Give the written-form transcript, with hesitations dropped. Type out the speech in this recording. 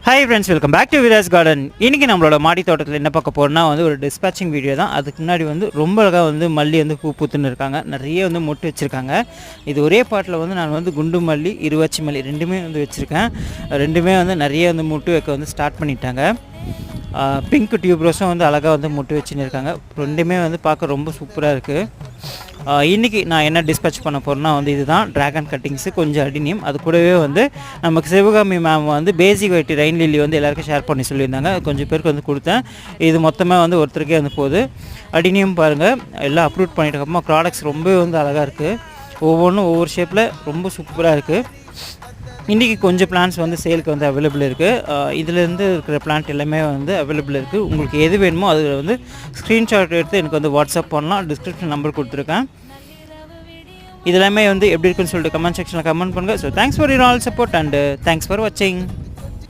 Hi friends, welcome back to Viras garden. இன்றைக்கி நம்மளோட மாடி தோட்டத்தில் என்ன பார்க்க போகிறோம்னா ஒரு டிஸ்பேச்சிங் வீடியோ தான். அதுக்கு முன்னாடி ரொம்ப அழகாக மல்லி பூ பூத்துன்னு இருக்காங்க. நிறைய மொட்டு வச்சுருக்காங்க. இது ஒரே பாட்டில் நான் குண்டு மல்லி, இருவாச்சி மல்லி ரெண்டுமே வச்சுருக்கேன். ரெண்டுமே நிறைய மொட்டு வைக்க ஸ்டார்ட் பண்ணிட்டாங்க. பிங்க் டியூப் ரோஸும் அழகாக மொட்டு வச்சுன்னு இருக்காங்க. ரெண்டுமே பார்க்க ரொம்ப சூப்பராக இருக்குது. இன்றைக்கி நான் என்ன டிஸ்பேச் பண்ண போகிறேன்னா இதுதான் ட்ராகன் கட்டிங்ஸு, கொஞ்சம் அடினியம். அது கூடவே நமக்கு Sivakami ma'am basic variety rain lily எல்லாருக்கும் ஷேர் பண்ணி சொல்லியிருந்தாங்க. கொஞ்சம் பேருக்கு கொடுத்தேன். இது மொத்தமாக ஒருத்தருக்கே போகுது. அடினியம் பாருங்கள், எல்லாம் அப்ரூவ் பண்ணிட்டு அப்புறமா ப்ராடக்ட்ஸ் ரொம்ப அழகாக இருக்குது. ஒவ்வொன்றும் ஒவ்வொரு ஷேப்பில் ரொம்ப சூப்பராக இருக்குது. இன்றைக்கி கொஞ்சம் பிளான்ஸ் சேலுக்கு அவைலபிள் இருக்குது. இதிலேருந்து இருக்கிற பிளான்ட் எல்லாமே அவைலபிள் இருக்குது. உங்களுக்கு எது வேணுமோ அது ஸ்க்ரீன்ஷாட் எடுத்து எனக்கு வாட்ஸ்அப் பண்ணலாம். டிஸ்கிரிப்ஷன் நம்பர் கொடுத்துருக்கேன். இதெல்லாமே எப்படி இருக்குன்னு சொல்லிட்டு கமெண்ட் செக்ஷனில் கமெண்ட் பண்ணுங்கள். So thanks for your all support and thanks for வாட்சிங்.